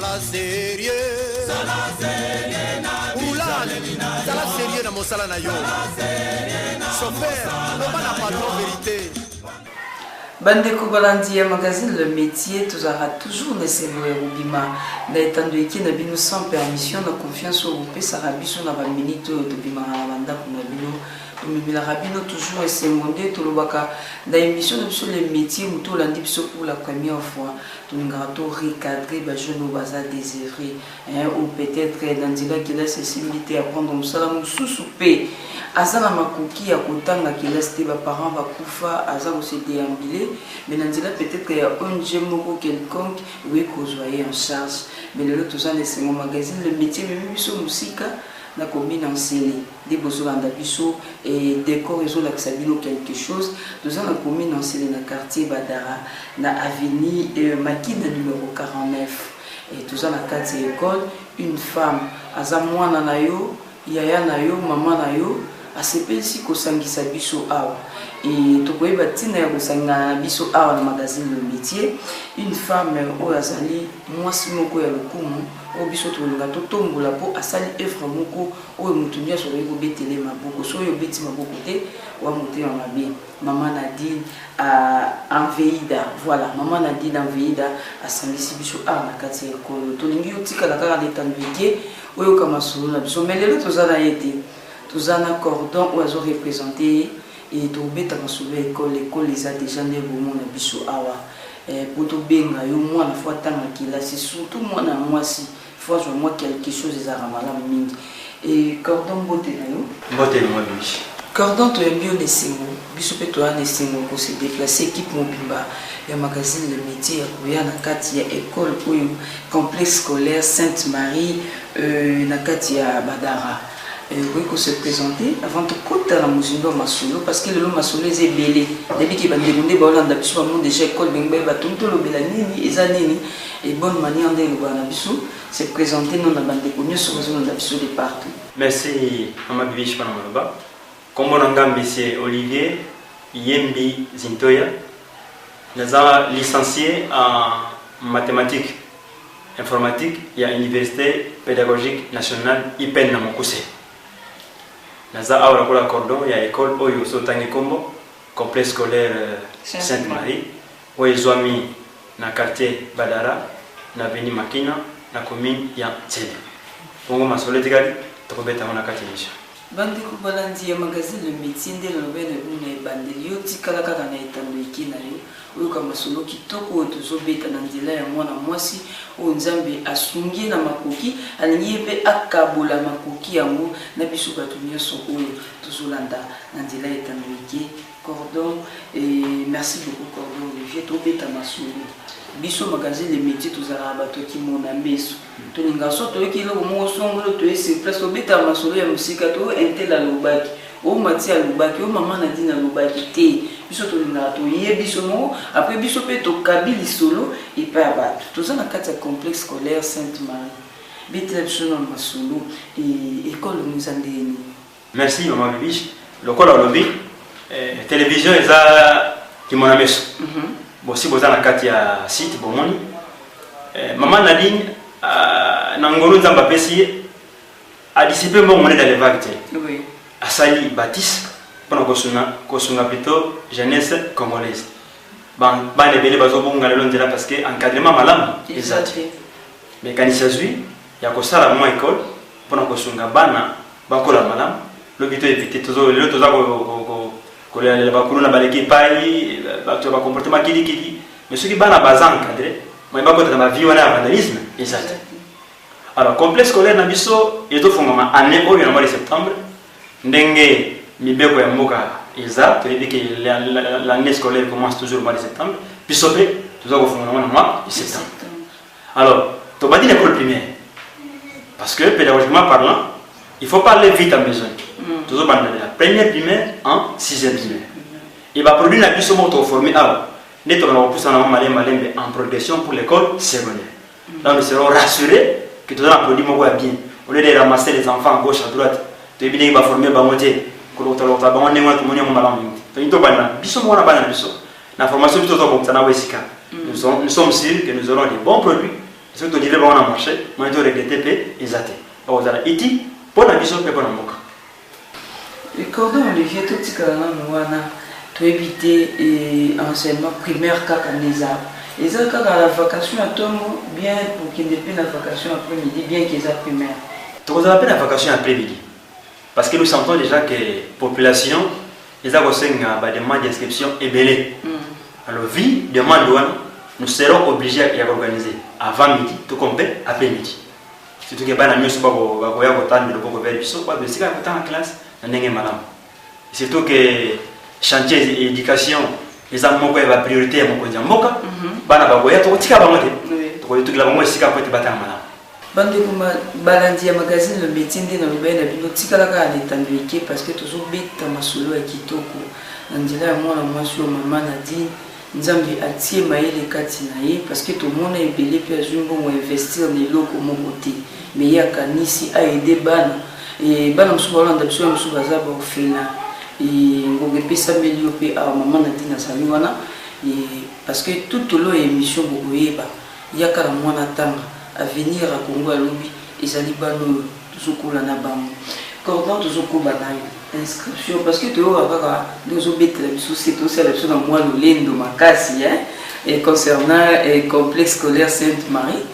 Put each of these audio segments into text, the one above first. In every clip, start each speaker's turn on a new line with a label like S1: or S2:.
S1: Zala sérieux Oulane Zala sérieux na mosala na yo Chauffeur Loba na patron vérité
S2: Bandeko Balandi ya magazine Le Métier tozara toujours neselo ya Rubima na etando eki na bino sans permission na confiance au pe sarabiso na ba minute de bima na banda kuna bino tumibila rabino toujours esemonde tolobaka na émission sur le métier muto landi biso pour la première fois tuningarato recadrer ba jeune baza désiré ou peut-être dans dila qui laisse similité à prendre musala mususu pe azana makoki ya kotanga qui laisse ba parents ba kufa azana se déambuler mais dans dila peut-être il y a un gemoko quelconque oui qu'on soit en charge mais le tout ça c'est mon magazine Le Métier même biso musika na commune en Sélé des bozolanda biso et décor ils ont l'axabino quelque chose nous avons la commune en Sélé na quartier Badara na avenue Makina numéro 49 et tout ça la carte école une femme azamwana na yo yaya na yo maman na yo asepelisi kosangisa biso awa et tokoyeba tina ya kosanga biso awa na magazine Le Métier une femme oyo azali mwasi moko ya lokumu o biso tolinga totombola po asali œuvre moko oyo mutu nyonso okoki kobetele maboko so oyo obeti maboko te wa motema mabe maman Nadine Anveida voilà maman Nadine Anveida asangisi biso awa na kati ya ekolo tolingi otikala kaka na etando eke oyoka masolo na biso mais lelo toza na ye te toza na cordon oyo azo représenté et tobeta masolo ya ekole eza déjà nde bomona biso awa po tobenga yo mwana fo atanga kilasi surtout mwana mwasi faut je moi quelque chose des aramala mingi et cordon mbote na yo
S3: mbote na moi bichi
S2: cordon to mbio nesengo biso pe to ana nesengo ko se déplacer équipe mobimba ya magazine Le Métier ya koya na kati ya école oyo complexe scolaire Sainte Marie na kati ya Badara oui qu'on se présenter avant de côté la musique masolo parce que le masolo est belé depuis qu'il va demander ba Hollande biso ba déjà école bengbe ba tonto lo belanini ezanini et bonne manière de le bana biso se présenter non na bande connu sur réseau na biso de partout.
S3: Merci mama bibish pana maloba kombo na ngambi c'est Olivier Yembi Zintoya naza licencié en mathématiques informatique à l'université pédagogique nationale IPEN na Mokuse. Naza aura pour la cordon ya école oyo sotangi kombo complexe scolaire Sainte Marie où ils ont mis na quartier Badara na veni Makina na commune ya Tsede. Bongo masoleti kali tokobeta na kati nisha.
S2: Bandi ko balandi ya magazine Le Métier ndelo lobene une bandeli yo tikala kaka na etando ikina yo oyo kama solo kitoko tozobeta na ndela ya mwana mwasi o nzambe asungie na makoki alingi pe akabola makoki yango na biso bato nyonso oyo tozolanda na ndela ya etando iki cordon et merci beaucoup cordon Olivier tobeta masolo biso magazine Le Métier tozala bato ki mona meso tolinga so toyeki lo mo songolo to ese place obeta masolo ya musika to entela lobaki o matia lobaki o maman Nadine lobaki te biso tolinga to ye biso mo après biso pe to kabili solo et pas bato tozana kati ya complexe scolaire Sainte Marie betela biso na masolo et école nous andeni.
S3: Merci maman Bibiche lokola lobi télévision eza ki mona meso bon si vous avez la carte ya site bomoni maman Nadine nangolo nzamba pesi a dissipé mon monnaie dans les vagues
S2: oui
S3: a sali baptiste pendant kosunga plutôt jeunesse congolaise ban les belé bazo bonga le ndela parce que encadrement malam exact mais quand il s'agit ya ko sala mo école pendant kosunga bana bakola malam le bito éviter toujours le toza ko le bakulu na baleki pai ba comportement kili mais ceux qui bana bazan encadré moi ba ko na vie wana vandalisme exact. Alors complexe scolaire na biso ezo fongama année oyo na mois de septembre ndenge mibeko ya mboka eza to yebi que l'année scolaire commence toujours au mois de septembre biso pe toza ko fongama na mois de septembre. Alors to badi l'école primaire parce que pédagogiquement parlant il faut parler vite en besoin toujours bande la première primaire en 6e primaire et va produire la biso moto formé à neto na poussa na malembe en progression pour l'école secondaire. Là nous serons rassurés que tout ça produit mon bien. Au lieu de ramasser les enfants à gauche à droite, tu es bien formé par monter. Quand on t'a on est moins tout le monde malam. Tu es tout banal. Biso moi na banal biso. La formation plutôt comme ça na wesika. Nous sommes sûrs que nous aurons des bons produits Ce que tu dis, on a marché, moi je regretté et zaté. Alors, on a été pour la vision et pour la moque.
S2: Le cordon Olivier, tout ce que nous avons, tu éviter enseignement primaire quand on les a. Les autres, quand la vacation à tout bien pour qu'ils n'aient pas la vacation après-midi, bien qu'ils aient primaire.
S3: Tu as appelé la vacation après-midi. Parce que nous sentons déjà que la population, les a reçu des demandes d'inscription et belé. Alors, vie, demande, nous serons obligés à organiser avant midi, tout comme après midi. Surtout que les gens ne sont pas en classe, surtout que chantier d'éducation, les enfants ont la priorité à mon conjoint.
S2: Balandi ya magazine le métier de Nobel na bino tikalaka aletandwike parce que toujours beta masolo ya kitoko andila mwana mwasi o mama Nadine nzambi atie maele kati na ye parce que tout le monde est belé puis azumbo mo investir na eloko moko te mais ya kanisi a aider bana et bana msuba olanda biso msuba za ba ofela et ngopesa melio pe a mama Nadine asali wana et parce que tout le émission bokoyeba ya kala mwana tanga à venir à Congo à Lobi et ça dit pas nous toujours la nabam cordon toujours banaille inscription parce que tu auras nous obéit la c'est tout ça la chose dans moi le lindo makasi hein et concernant le complexe scolaire Sainte-Marie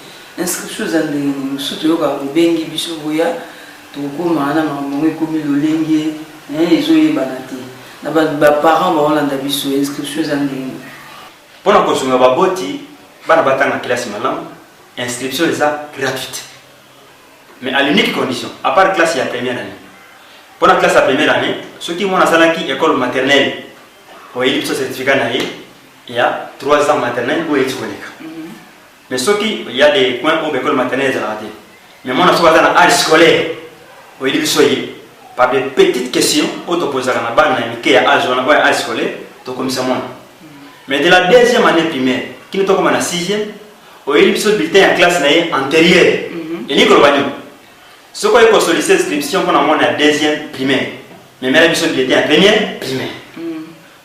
S2: inscription dans des surtout au bengi biso boya to ko mana maman ko mi le lengue hein ils ont banati na ba parents ba olanda biso inscription dans des
S3: pour la construction ba boti bana batanga classe malam inscription est gratuite. Mais à l'unique condition, à part classe et la première année. Pour la classe à première année, ceux qui vont à la école maternelle, au ce certificat, il y a 3 ans maternelle ou électronique. Mais ceux qui, il y a des points où l'école maternelle est ratée. Mais moi, je suis dans l'âge scolaire, au soyez, par des petites questions, où tu poses à la banne, qui est à l'âge scolaire, tu commences à moi. Mais de la deuxième année primaire, qui nous tombe à la 6e, il y a un bulletin en classe antérieure. Et il y a ce qu'on a sollicité l'inscription pour la deuxième primaire. Mais il y a un bulletin en première primaire.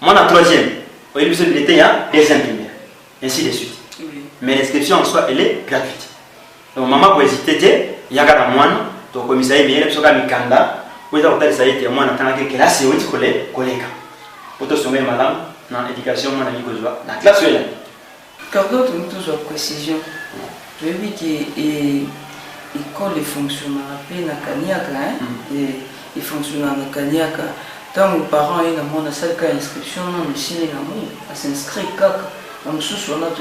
S3: Moi, en troisième, il y a un bulletin en deuxième primaire. Ainsi de suite. Mais l'inscription en soi, elle est gratuite. Donc, maman, pour hésiter, il y a un moine, donc comme ça, il y a un mikanda, où il y a un moine en tant que classe, il y a un collègue. Pour te soumettre, madame, dans l'éducation, dans la classe,
S2: Cordon, tu nous toujours précision. Je veux dire que l'école fonctionne à peine à Kanyaka, et fonctionne à Kanyaka. Tant que les parents ont une salle d'inscription, on s'inscrit on a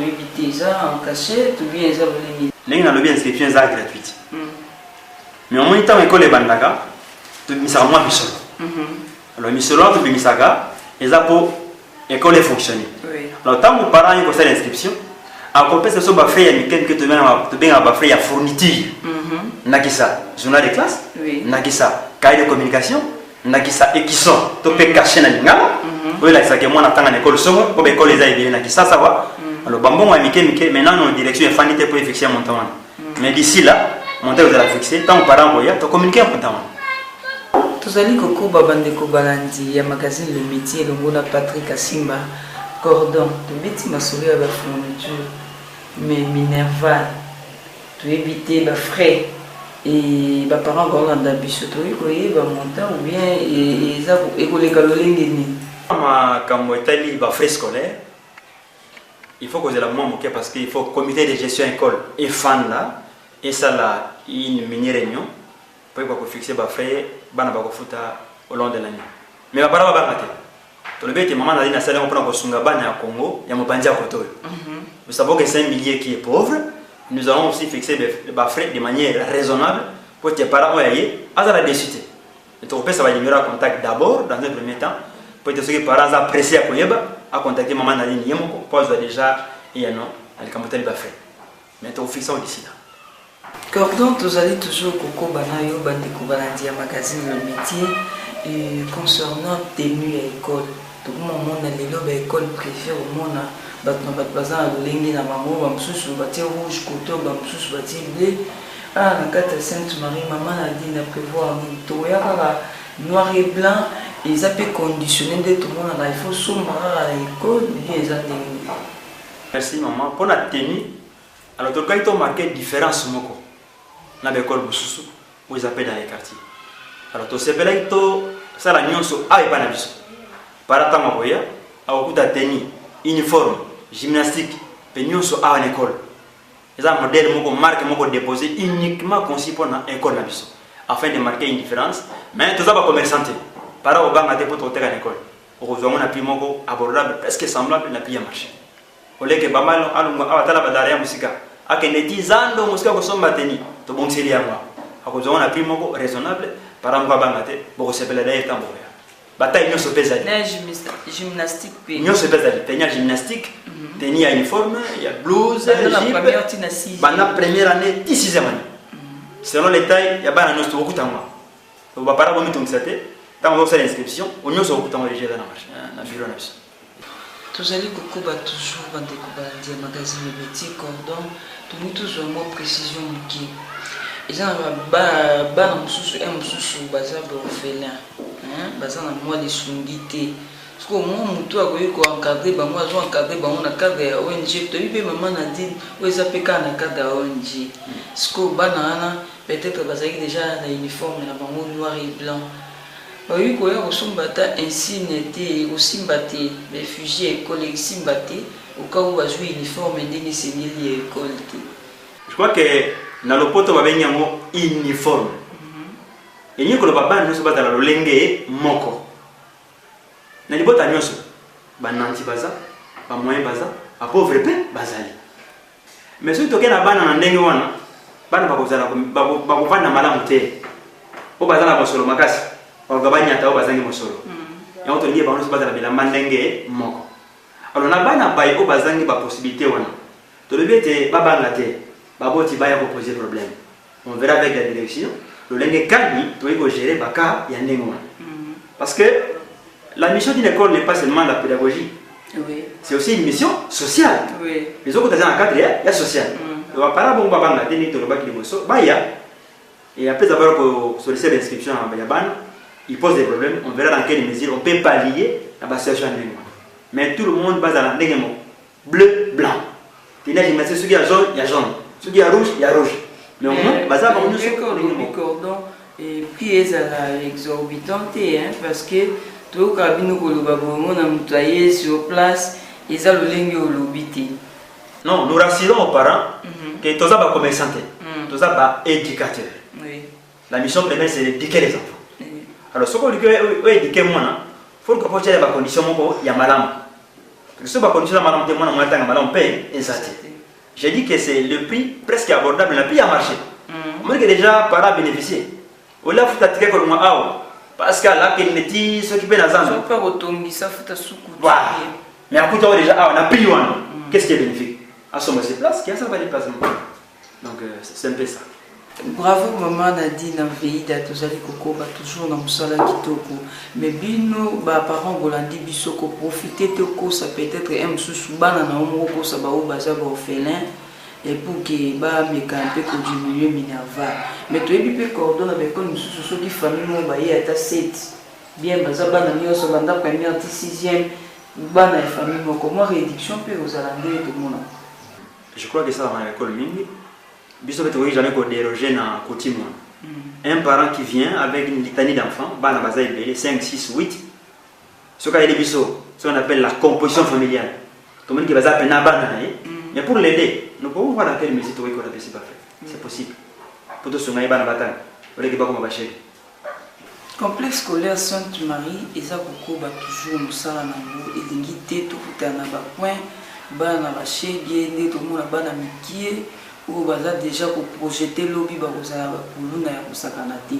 S2: évité ça en cachette ou bien ça voulait
S3: les gens ont l'inscription est gratuite. Mais en même temps, l'école est bandaga, tu mis ça moi Michel. Alors Michel, tu mis ça ga, et ça pour l'école est fonctionner. Alors, tant que les parents ont fait l'inscription, à compensation, tu fais une fourniture. Nakisa, journal de classe, Nakisa, cahier de communication, Nakisa, équisson, tu peux cacher dans l'ingala. Oui, là, c'est que moi, j'attends à l'école, pour l'école, les aïeux, Nakisa, ça va. Alors, bambon, maintenant, on direction infanité pour fixer mon temps. Mais d'ici là, mon temps, vous allez fixer, tant que les parents ont communiqué mon temps.
S2: Tous les Koko Babandeko Balandi, il y a un magazine Le Métier, le mot Patrick Asimba. Cordon, tu veux ma souris à la fourniture, mais Minerval, tu veux éviter les frais et les parents vont dans la biche, tu veux que monter ou bien et ça pour écoler Kalolingini.
S3: Quand on est les frais scolaires, il faut que vous ayez la moins parce qu'il faut que le comité de gestion école et fan là, et ça là, une mini réunion pour fixer les frais au long de l'année. Mais les parents vont pas rater. Le but est maman Nadine a salé on prend au Congo, il y a mon bandit à côté. Nous savons que c'est un millier qui est pauvre. Nous allons aussi fixer les frais de manière raisonnable pour que tes parents aient à la décité. Le trophée, ça va demeurer en contact d'abord, dans un premier temps, pour que les parents apprécient à contacter maman Nadine. Il y a mon pose déjà, il y a non, avec un motel de frais. Mais tu fixons d'ici là.
S2: Cordon, tu allez toujours Coco Banayo, Bandeko Balandi, un magazine Le Métier, et concernant tenue à l'école. Tout le monde a l'école privée au monde. Il y a des rouge, coton, bleu. Ah, dans le Sainte-Marie, maman a dit de prévoir noir et blanc. Ils ont conditionné tout le monde. Il faut sombre à l'école.
S3: Merci maman. Pour la tenue, Alors, quand ils ont marqué différence, dans l'école Boussousou, où ils appellent dans les quartiers. Alors, tout ce que ça la nyonso a et pas nabiso. Par rapport à okuta tennis, uniforme, gymnastique, pe nyonso a en école. C'est un modèle moko marque moko déposé uniquement conçu pour l'école nabiso, afin de marquer une différence. Mais tout ça va commerçanter. Par rapport au banc à dépôt de l'école. Heureusement, on a pris moko abordable, presque semblable, on a pris à marcher. Au lieu que pas mal, on a la badaria musica. A que ne 10 ans, on musica qu'on soit tennis, tout bon c'est lié à moi. Heureusement, on a pris moko raisonnable. Par rapport à Bangate, pour se faire la tambour. Bataille n'y a pas de
S2: gymnastique.
S3: N'y a pas de gymnastique, tenir uniforme, il y a blouse, jeep. Pendant la première année, 6e année. Selon les tailles, il y a pas beaucoup de temps. On va pas remettre un certain. Quand on fait l'inscription, on y a beaucoup de temps déjà dans la marche, dans le bureau.
S2: Tous allez beaucoup toujours dans des magazines de métiers, cordon, tout toujours moins précision qui. Ils ont un sous bazar orphelin, bazar na moi de sungité. Parce que moi mutu a koyi ko encadrer ba moi zo encadrer ba on a cadre ONG to ibe maman na dit ou ça peut quand na cadre ONG. Parce que banana peut-être bazar déjà na uniforme na bango noir et blanc. Oui ko ya sombata insigne aussi mbaté réfugiés collègues simbaté au cas où va jouer uniforme ndeni senili école.
S3: Je crois que na lopoto babengi yango uniforme. Et ni ko lo baba nyonso bazala lolenge moko. Na libota nyonso ba nanti baza, ba moyen baza, ba pauvre pe bazali. Mais soki tokena bana na ndenge wana, bana bakozala bakovanda malamu te. O bazala mosolo makasi, bagabanya ta o bazangi mosolo. Yango to lié ba nyonso bazala bilamba ndenge moko. Alors na bana baye o bazangi ba possibilité wana. To le bete babanga te. Baboti baya ko poser problème. On verra avec la direction. Le lenge kani to iko gérer baka ya ndenge. Parce que la mission d'une école n'est pas seulement la pédagogie.
S2: Oui.
S3: C'est aussi une mission sociale.
S2: Oui.
S3: Les autres dans un cadre il y a social. Donc par rapport à banga teni to le baki liboso baya et après avoir sollicité l'inscription à Bayaban, il pose des problèmes. On verra dans quelle mesure on peut pallier la situation ndenge. Mais tout le monde base dans ndenge mo. Bleu, blanc. Tena gymnastique ce qui est jaune, il y a jaune. Ce qui est rouge, il y a rouge. Mais au moins, bah ça va nous
S2: cordon et puis ils sont exorbitants parce que tout cabine que le babouon a monté sur place, ils ont le lingue au lobby.
S3: Non, nous rassurons aux parents que tous ça commerçants, tous ça éducateurs. La mission première c'est d'éduquer les enfants. Alors ce qu'on dit que éduquer moi, faut que pour les conditions moi il y a madame. Parce que si les conditions madame moi on attend madame paye exact. J'ai dit que c'est le prix presque abordable, le prix a marché. Moi que déjà para bénéficier. Au là faut t'attirer comme moi parce que là qu'il me dit ce qui peut dans
S2: un peu retomber ça faut t'assurer.
S3: Voilà. Mais à côté déjà on a pris one. Qu'est-ce qui est bénéfique? À ce moment place, qui a ça va déplacement. Donc c'est un peu ça.
S2: Bravo maman Nadine na veida tozali kokoba toujours na musala kitoko mais bino ba parents bolandi biso ko profiter te ko ça peut-être un susu bana na omo ko ça ba o baza ba orphelin et pour que ba mekampe ko diminuer minerva mais to ebi pe cordon na be ko susu so ki famille mo ba ye ata 7 bien baza bana nyoso banda première ti 6e bana e famille mo comment réduction pe aux alandés tout le monde.
S3: Je crois que ça dans l'école mingi biso peut jamais déroger na coutume. Un parent qui vient avec une litanie d'enfants, bana baza ebele 5 6 8. Ce cas est biso, ce qu'on appelle la composition familiale. Tout le monde qui baza pena bana mais pour l'aider, nous pouvons voir dans quelle mesure tu veux c'est pas fait. C'est possible. Pour tout ce bana batan, on est pas comme bachel.
S2: Complexe scolaire Sainte-Marie, ils ont toujours musala nango elingi te to kutana ba point bana bachel bien tout le monde bana mikie. Ou baza déjà pour projeter lobby ba kozala ba kuluna ya kusakana te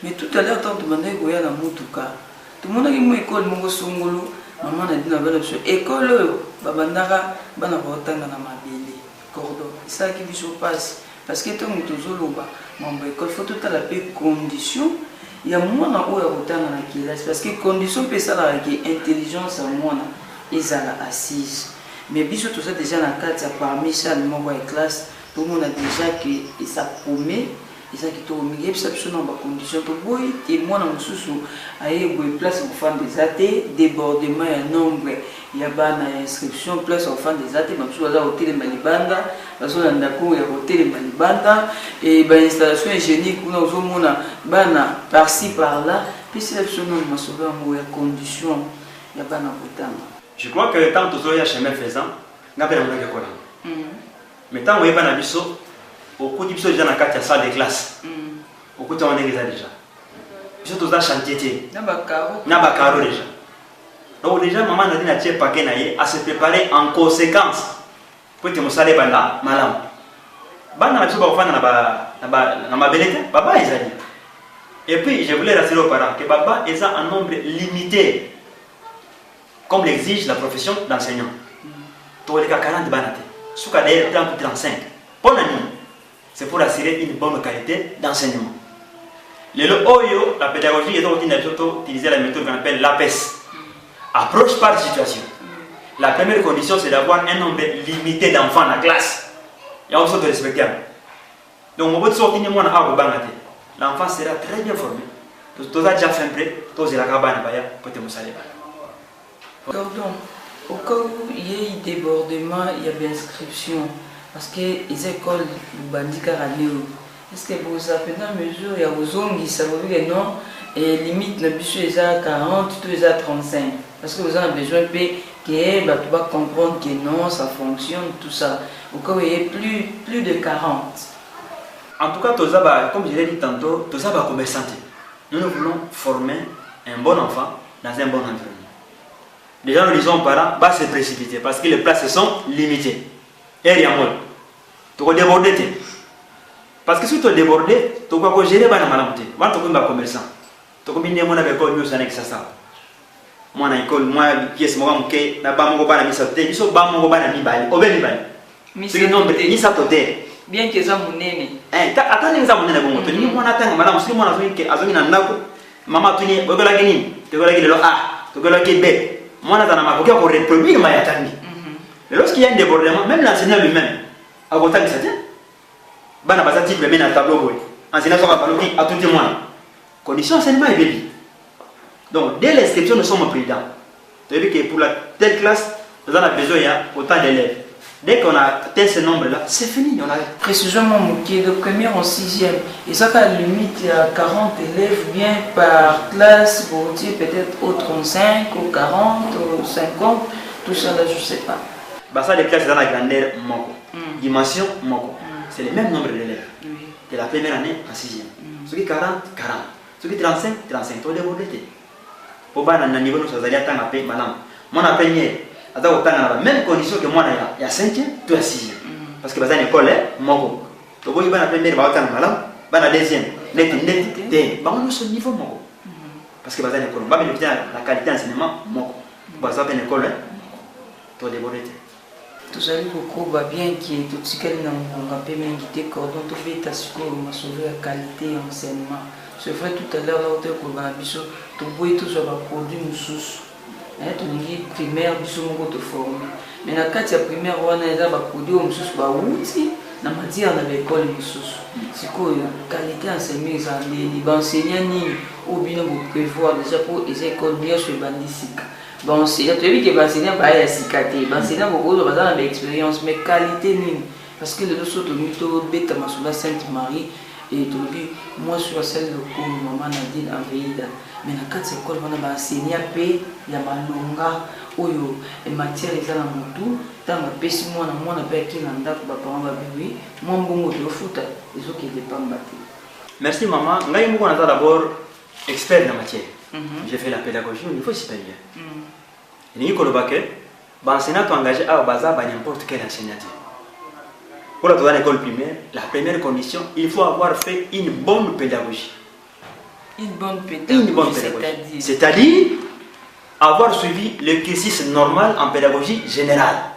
S2: mais tout à l'heure tant demandé koya na mutuka tout le monde qui mo école mo songolo maman na dina bana so école ba bandaka bana ba otanga na mabele cordon ça qui biso passe parce que tant tozoloba mambo école faut tout à la paix condition il y a mwana o ya otanga na classe parce que condition peut ça la intelligence à mwana ezala assise mais biso tout ça déjà na 4 parmi ça le membre de classe. Tout le monde a déjà que ça promet eza kitoko mingi yebisa biso na bacondition toboyi te mwana mosusu aye boye place akofanda eza te débordement ya nombre ya bana ya inscription place akofanda eza te bamosusu baza kotelema libanda bazolanda cour ya kotelema libanda e bainstallation hygiénique kuna ozomona bana par-ci par-là mpesila biso nano masobe yango ya condition ya bana kotanga.
S3: Je crois que tant tozoya chemin faisant nga mpe na monaki ekolanga mais ntango oyeba na biso okuti biso déjà na kati ya salle de classe okuti yango ndenge eza déjà biso toza chantier te na bacaro déjà donc déjà mama nadi na tie paquet na ye a se préparer en conséquence po ete mosala ebanda malamu bana na biso bakofanda na mabele te baba ezali et puis je voulais rassurer aux parents que baba eza en nombre limité comme l'exige la profession d'enseignant tokoleka 40 bana te suka d'ailleurs 30 ou 35 pour nani c'est pour assurer une bonne qualité d'enseignement. La pédagogie est utiliser la méthode qu'on appelle l'APES, approche par situation. La première condition, c'est d'avoir un nombre limité d'enfants dans la classe. Il y a aussi de respecter. Donc, on peut sortir de moi l'enfant sera très bien formé. Tu as déjà fait prêt, tu as pour te moussaler.
S2: Pardon, au cas où il y a eu débordement, il y a bien inscription. Parce que les écoles bandika radio est-ce que vous avez dans mesure il y a aux ongis ça veut dire non et limite le bus est à 40 tout est à 35 parce que vous avez besoin que bah tu vas comprendre que non ça fonctionne tout ça au cas où il y a plus de 40.
S3: En tout cas tozaba comme je l'ai dit tantôt tozaba commerçant. Nous voulons former un bon enfant dans un bon environnement. Déjà nous disons aux parents pas se précipiter parce que les places sont limitées. Et rien moins. Tu vas déborder. Parce que si tu es débordé, tu vas gérer les maladies. Tu vas être commerçant. Tu vas bien mon école mieux avec ça. Mon école, moi, pièce, moi, je na ba mo ba na mi sauter. Biso ba mo ba na mi bali. Obe mi bali. C'est le nombre ni ça toté.
S2: Bien que ça munene.
S3: Attendez ça munene bon. Tu ni mo na tanga mala muslim mo na zo ke azongi na ndako. Mama tu ni bogola gini. Tu gola gini lo A. Tu gola ki B. Moi na tana ma ko reproduire ma yatandi. Mais lorsqu'il y a un débordement, même l'enseignant lui-même, à votre avis, c'est bana basa type le à tableau boy. Enseignant soit pas à tout témoin. Condition enseignement est belle. Donc dès l'inscription nous sommes prudents. C'est-à-dire que pour la telle classe, nous avons besoin il y a autant d'élèves. Dès qu'on a atteint ce nombre-là, c'est fini. On a
S2: précisément qui est de première en sixième. Et ça a limite à 40 élèves bien par classe pour dire peut-être au 35, au 40, au 50, tout ça là je sais pas.
S3: Bah ça les classes dans la grandeur moko. Dimension moko. C'est le même nombre d'élèves. De la première année en sixième. Ceux qui 40, 40. Ceux qui 35, 35. Tout débordé. Pour bas dans niveau nous ça allait attendre après madame. Mon première, à autant dans la même condition que moi il y a 5e, tu as 6e. Parce que bah une école moko. Tu vois il va la première va attendre madame, va la deuxième. Net, bah on est sur niveau moko. Parce que bah une école, bah la qualité d'enseignement moko. Bah ça une école tout débordé.
S2: Tout ça beaucoup va bien qui est tout ce qu'elle n'a pas pu m'inviter cordon tout fait à ce qu'on m'a sauvé la qualité enseignement. C'est vrai tout à l'heure là où tu as biso tout boy tout ça va produire une source. Hein tout niveau primaire biso mon te former. Mais la carte primaire on a déjà va produire une source ba outil na matière dans l'école une source. C'est quoi qualité enseignement ça les enseignants ni ou bien vous prévoir déjà pour les écoles bien sur bandisique. Bon, c'est tu as vu que l'enseignant va y cicater, l'enseignant beaucoup de dans l'expérience, mais qualité nul. Parce que le dossier de Mito Beta Masula Sainte-Marie et tout le moi sur celle de comme maman Nadine Aveida. Mais dans quatre écoles on a enseigné paix, il y a malonga, oyo et matière ils ont un tout. Tant que pessi moi na paix qui n'anda pas parents va oui, moi bongo de foot, les autres qui dépendent battre.
S3: Merci maman. Ngai moko na d'abord expert en matière. J'ai fait la pédagogie au niveau supérieur. Et nous enseignant engagé à Baza n'importe quel enseignant. Pour la l'école primaire, la première condition, il faut avoir fait une bonne pédagogie.
S2: Une bonne pédagogie,
S3: c'est-à-dire avoir suivi le cursus normal en pédagogie générale.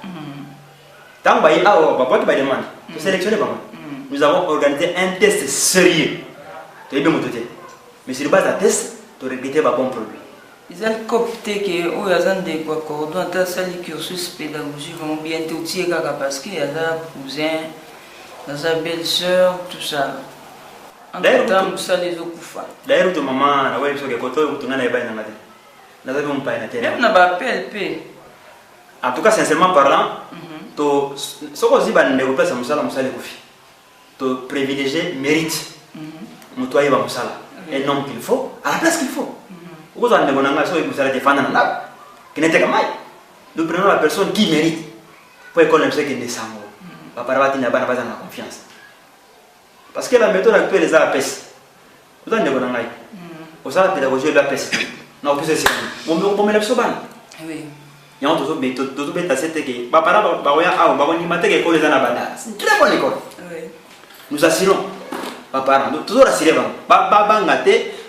S3: Tant que nous avons organisé un test sérieux. Mais sur base de test, tu regrettes pas bon produit.
S2: Ils ont coopté que où ils ont des cordons dans ça les cursus pédagogiques vont bien t'outiller parce qu'il y a des cousins, des belles-sœurs, tout ça.
S3: D'ailleurs, maman, la web sur les côtés, vous tournez les bains dans la tête. Nous avons pas une tête.
S2: Même pas PLP.
S3: En tout cas, sincèrement parlant, ce qu'on dit, c'est que ça me to privilégier mérite. Mutoye va musala. Un homme qu'il faut, à la place qu'il faut. Vous avez des bonhommes qui vous allez défendre dans la qui n'était que mal. Nous prenons la personne qui mérite. Pour qu'on aime ce qu'il descend. Papa Rabati n'a pas la confiance. Parce que la méthode actuelle est la peste. Vous avez des bonhommes. Vous avez la pédagogie de la peste. Non, plus c'est on me lève souvent.
S2: Oui.
S3: Il y a un autre méthode, tout bête à cette équipe. Papa Rabati école les anabada. C'est une très bonne école. Nous assurons. Papa, nous toujours assurés.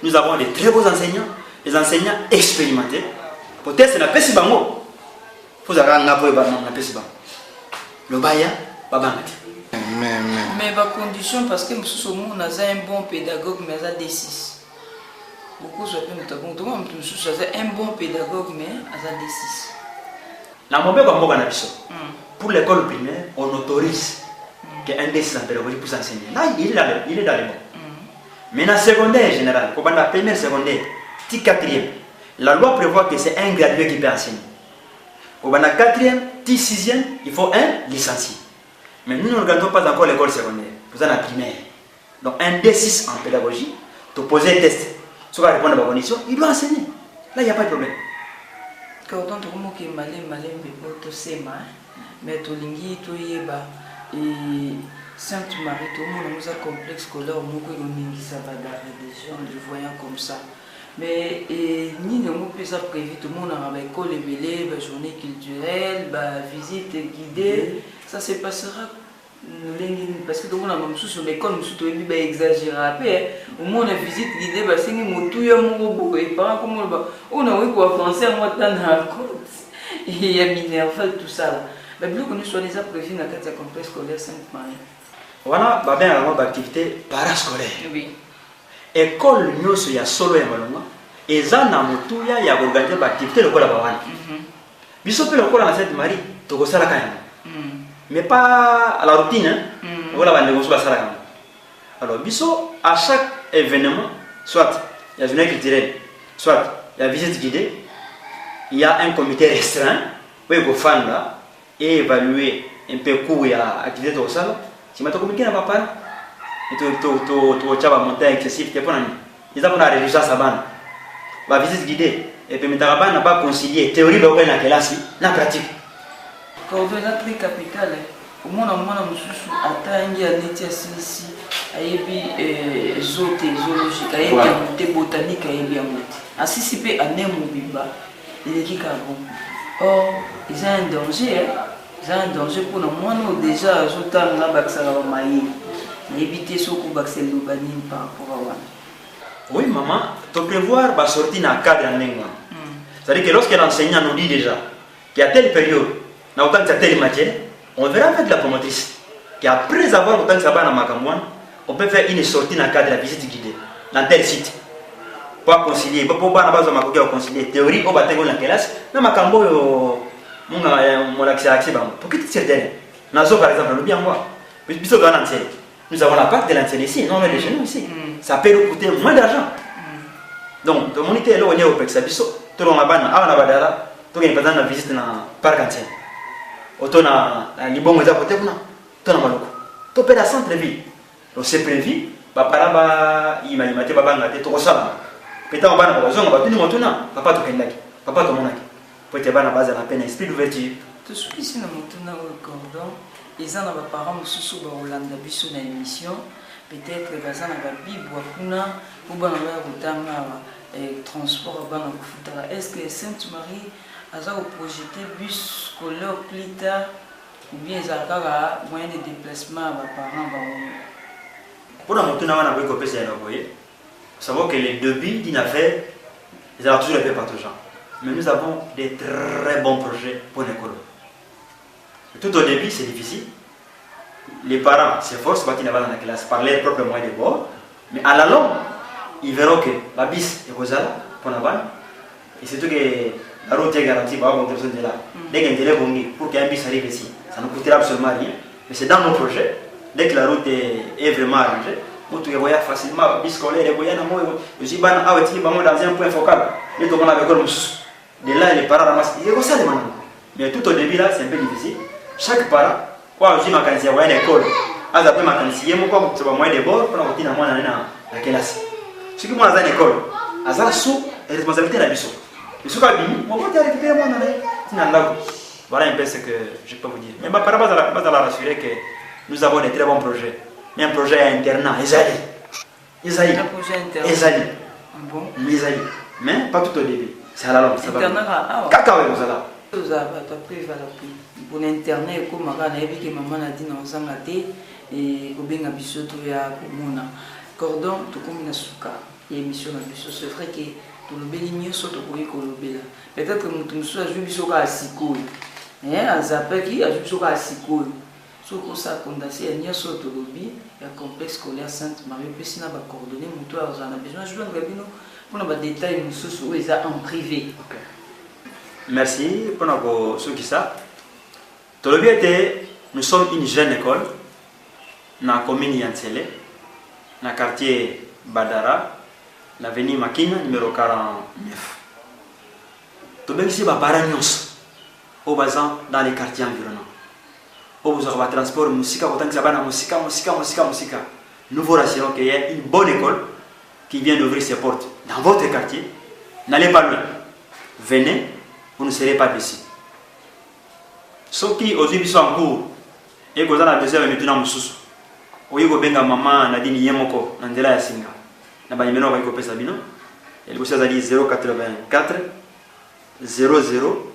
S3: Nous avons des très beaux enseignants, des enseignants expérimentés. Peut-être c'est la peste bango. Vous avez un appui bango, la peste bango. Le baya, babangate.
S2: Mais ma condition parce que nous sommes un bon pédagogue, mais à D6. Beaucoup se plaignent de tout le monde, un bon pédagogue, mais à D6.
S3: La mauvaise pour l'école primaire, on autorise qu'un D6 en pédagogie pour s'enseigner. Là, il est dans les bons. Mais dans le secondaire général, comme dans la première secondaire, petit quatrième, la loi prévoit que c'est un gradué qui peut enseigner. Au dans la quatrième, petit sixième, il faut un licencié. Mais nous ne regardons pas encore l'école secondaire, vous êtes en primaire. Donc un D6 en pédagogie, tu poses un test, tu vas répondre à ma condition, il doit enseigner. Là, il n'y a pas de problème.
S2: Quand on dit que malin, mais tu mais tu lingi, tu y et Sainte-Marie, tout le monde a un complexe scolaire, ça va dans des gens, le voyant comme ça. Mais ni ne nous pas prévu, tout le monde a l'école, les journée culturelle, visite guidée, ça se passera. Parce que tout le monde a même sur l'école, nous sommes exagérés. Au moins, la visite guidée, c'est que tout le monde et pas comme on a eu quoi penser à moi dans la côte. Il y a Minerval, tout ça. Mais bien que nous soyons déjà prévus dans le complexe scolaire Sainte-Marie.
S3: Voilà, il y a une activité parascolaire.
S2: Oui.
S3: École, nous sommes solo et malonga. Et ça, il y a organisé une activité de l'école à Bawan. Bisous, l'école à Sainte-Marie, tu as ça mais pas à la routine. Voilà, alors, bisous, à chaque événement, soit il y a une journée culturelle, soit il y a une visite guidée, il y a un comité restreint où il faut faire là et évaluer un peu cours et l'activité de ça. Si tu communiques avec papa, tu vas monter excessif, tu vas ils ont réduit ça la visite guidée et puis tu vas pas concilier théorie de la classe, la pratique.
S2: Coordonnatrice capitale, au moins il y a ici, il y a zoologique, botanique, il y a anticiper à Nemoubiba, il y a or, ils ont un danger. Ils ont un danger pour nous. Moi, déjà, je suis éviter ce qu'on va faire par rapport à.
S3: Oui, maman, tu prévoir va sortir dans le cadre en langue. C'est-à-dire que lorsque l'enseignant nous dit déjà qu'il y a telle période, dans autant que telle matière, on verra avec la promotrice qu'après avoir autant que ça va dans Macambouane, on peut faire une sortie dans le cadre de la visite guidée, dans tel site. Pour concilier, pour concilier théorie, on va dans la classe, dans Macambo, mon accès à accès, pour que tu certain. Nazo, par exemple, le bien moi, nous avons la part de l'enseigne ici, non, mais chez nous ici. Ça peut nous coûter moins d'argent. Donc, de mon idée, là, on est au Pexabiso, tout le monde a tout le monde a visite dans le parc ancien. Autant à Libon, on a côté, tout le monde tout le centre-ville. Donc, c'est prévu, papa, il m'a dit, papa, il tout ça. Peut-être on va tout le monde, papa, tout le monde, papa, tout le monde. Peut-être on va base à la peine, esprit d'ouverture.
S2: Tout ce qui est dans le cordon, ils ont des parents qui sont dans l'émission. Peut-être que les gens ont des Bible pour le transport. Est-ce que Sainte-Marie a projeté bus scolaire plus tard ou bien ils ont moyen de déplacement à leurs parents?
S3: Pour la montée, on a vous savez que les débits d'une affaire, ils ont toujours été partout. Mais nous avons des très bons projets pour l'école. Tout au début, c'est difficile. Les parents s'efforcent dans la classe par leurs propres moyens de bord. Mais à la longue, ils verront que la bis est posée pour la vanne. Et surtout que la route est garantie par la personne de là. Dès qu'il y a un pour qu'un bis arrive ici, ça ne coûtera absolument rien. Mais c'est dans nos projets. Dès que la route est vraiment arrangée, tu voyais facilement bis scolaire et voyait moi je ban ah tu vas dans un point focal et donc on avait comme de là les parents ramassent il y a ça les maintenant mais tout au début là c'est un peu difficile chaque parent quoi je m'acancie à l'école à après m'acancie moi quoi tu vas moyen de bord pour continuer moi dans la classe ce qui moi dans l'école à ça sous responsabilité la biso biso ka bini moi tu récupérer moi dans voilà un peu ce que je peux vous dire mais par rapport à la rassurer que nous avons des très bons projets mais un projet internat Isaïe
S2: un projet internat
S3: Isaïe
S2: bon
S3: Isaïe mais pas tout au début c'est à la longue ça va
S2: internat
S3: kaka ouais vous là
S2: vous avez appris à la pour internet comme maman a dit que maman a dit non ça ngate et kobenga biso to ya komona cordon to comme na suka et émission na biso c'est vrai que tout le beli nyoso to koyi ko lobela peut-être que mutu musu a joué biso ka sikoy azapé qui a joué biso ka sikoy soko ça condensé à nyoso to lobi ya complexe scolaire Sainte Marie pesi na ba coordonner mutu a na besoin jouer ngabino pour na ba détails musu so eza en privé.
S3: OK. Merci pour ceux qui ça. Tout le but était nous sommes une jeune école dans la commune Yansele, dans le quartier Badara, l'avenue Makina, numéro 49. Tout le ici, au bazan dans les quartiers environnants. Au besoin de transport, musique, musique. Nous vous rassurons qu'il y a une bonne école qui vient d'ouvrir ses portes dans votre quartier. N'allez pas loin. Venez, vous ne serez pas déçus. Ceux qui aujourd'hui sont en cours et qui ont besoin de maintenant mususu. Oyi ko benga maman Nadine Yemoko Nandela ya Singa. Na ba numéro ko pesa bino. Elle vous a dit 084 00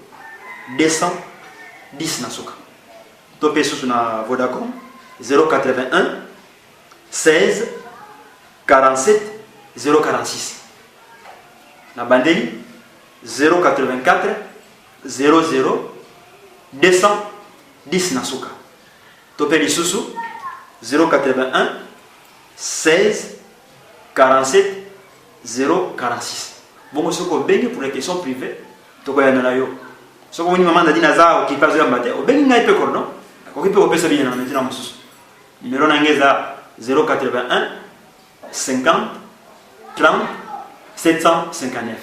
S3: 210 nasuka. Topé sous na Vodacom 081 16 47 046. Na Bandeli 084 00 210 nasuka. Topé lisusu 081 16 47 046. Bon, ce qu'on baigne pour les questions privées, tu vas y aller. Ce qu'on maman a dit Naza qui passe le matin, au baigne n'a pas cordon. Qui peut opérer bien maintenant monsieur. Numéro n'angeza 081 50 30 759.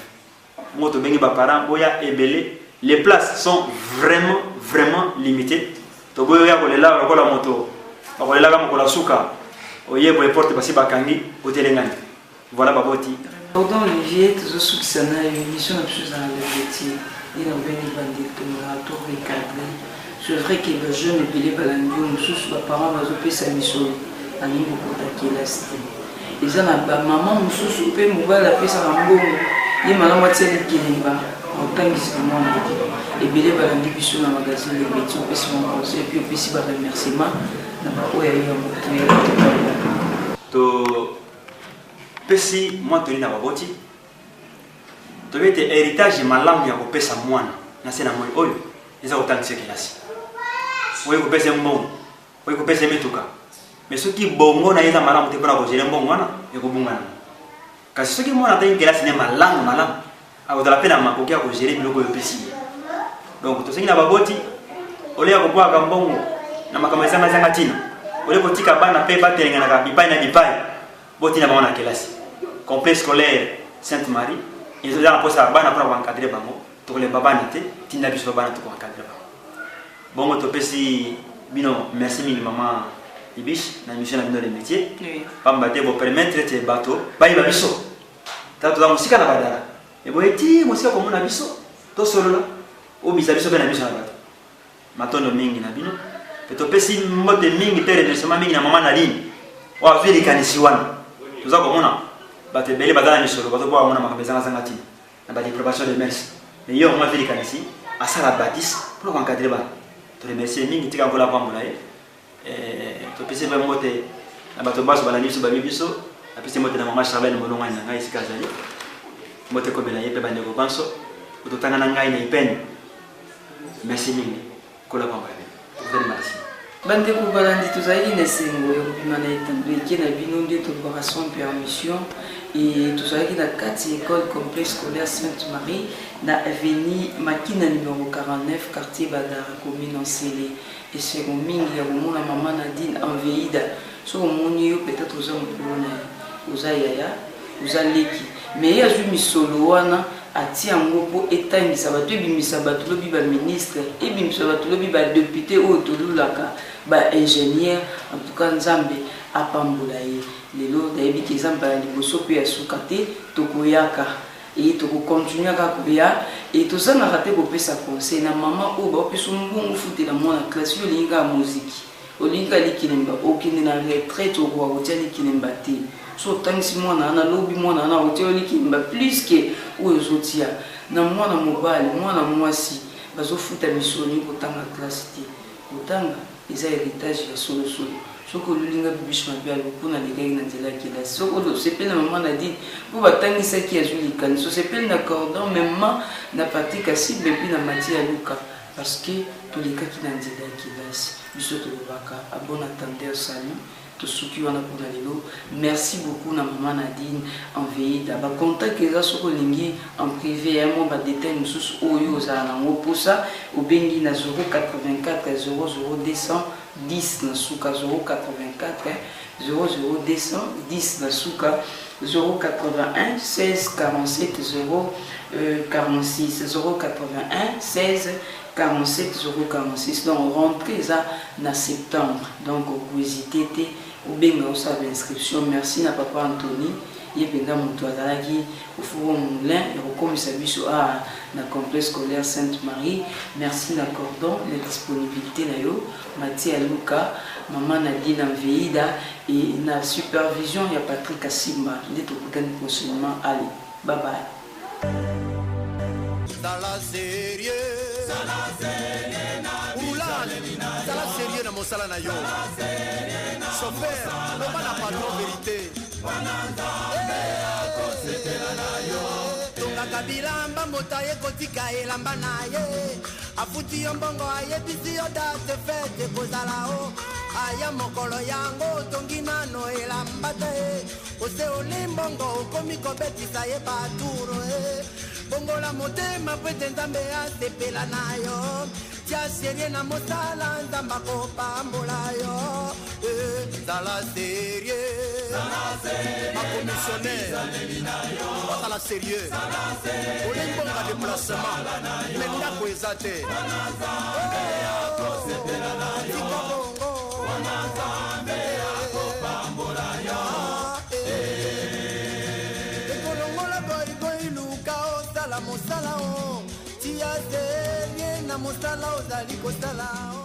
S3: Moi tu baigne parents, boya et belé. Les places sont vraiment limitées. Tu vas y aller là, on va la moto. Voilà Baboti.
S2: Pardon Olivier, tous ceux qui sont là, l'émission est plus dans le métier. Il y a des bandits, tout recadré. C'est vrai que les jeunes et les balandions, nous parents vont occuper sa mission. À niveau pour la cité. Ils ont ma maman, nous sommes occupés, nous allons la paix sur un bon. Il y a ma moitié de Kilimba. En tant que c'est moi, et bien les balandions sont dans le magasin, les métiers, on peut se rencontrer, et puis on peut se remerciement.
S3: To pesi moi to na baboti to bete héritage malamu ya kopesa mwana na sena moi oyo eza otangise kelasi oyo kopesa mbongo oyo kopesa mituka mais soki bongo na eza malamu te pona ko jere mbongo wana e ko bungana kasi soki mwana ta kelasi ne malamu a odala pena makoki ya ko jere biloko yo pesi donc to sengi na baboti ole ya ko kwa mbongo na makambo zanga tina ole kotika bana pe batenga na bipai na bipai botina bana kelasi complexe scolaire Sainte Marie ils ont la posa bana pour encadrer bango to le baba nité tinda biso bana to encadrer bango to pesi bino merci mille maman Ibish na mission na bino les métiers pamba te bo permettre te bato bayi biso tato za musika na badala e boeti musika ko mona biso to solo la o biso bena biso na bato matondo mingi na bino peto pesi mbote mingi tere remerciement mingi na mama na ligne wa vili kanisi wana tuza komona bate bele badala ni solo bato kwa mona makabezanga zanga ti na ba déprobation de merci mais yo ma vili kanisi asala baptiste pour encadrer ba to remercier mingi tika ngola kwa mona to pesi ba mbote na bato baso bana biso ba biso na pesi mbote na mama Charlène molonga na ngai sikazali mbote ko bela yepe ba ndeko banso to tanga na ngai na ipeni merci mingi kola kwa mona. Merci.
S2: Bande Koubalandi, tous aïe nesengo, yobimana etandweke na bino ndio tolobaka permission et tous aïe na 4 école complexe scolaire Sainte-Marie na avenue Makina numéro 49 quartier Badara commune Ensele et c'est mingi ya bomona maman Nadine Enveida so moni yo peut-être aux hommes aux ayaya aux aleki mais ya ju misolo wana ati yango po etangisa bato ebimisa bato lobi ba ministre ebimisa bato lobi ba député oyo tolulaka ba ingénieur en tout cas nzambe apambola ye lelo dayebi ke nzambe ya liboso mpe ya suka te tokoyaka e tokokontinuaka koya e tozangaka te kopesa conseil na mama oyo baopesa mbongo futela mwana classe yo olingaka moziki olingaka likilemba okende na retraite okoka kotia likilemba te so otangisi mwana wana lobi mwana wana kotia likilemba plus ke oyo ozotia na mwana mobali mwana mwasi bazofuta misoni kotanga classe te kotanga eza héritage ya solosolo soko lulinga bibish mabia lokuna lekaki na nzela kila soko lo sepele na maman Nadine po batangisaki azwi likani so sepele na cordon même na patika si bepi na mati ya luka parce que tolekaki na nzela kilasi biso tolobaka a bon attendeur salut tosuki wana mpona lelo merci beaucoup na maman Nadine Enveida bacontact eza soko olingi en privé ya mwa badetail mosusu oyo ozala nango mposa obengi na 084 00210 na suka 084 00210 na suka 081 16 47 046 081 16 47 046 donc rentrée ça na septembre donc vous hésitez ou bien aussi à l'inscription merci na papa Anthony ye penga moto azalaki ofuko moulin ekomisa biso a na complexe scolaire Sainte-Marie merci na cordon la disponibilité na yo Mathia Luka maman Nadine Enveida et na supervision ya Patrick Asimba nde tokutani prochainement allez bye bye
S1: Sala sérieux Sala sérieux na mosala na yo chauffeur loba na patron vérité tongaka bilamba moto ayekotika elamba na ye afuti yo mbongo ayebisi yo date fete kozala o aya mokolo yango otongi nano elamba te ose oli mbongo okomi kobetisa ye baturo bongola motema po ete nzambe asepela na yo tia serie na mosala nzambe akopambola yo zala serie bakomissionnaire ozala sérieux olimbonga déplacement me ndako eza te ekolongola goigoyi luka osala mosala o tia serie na mosala ozali kosala o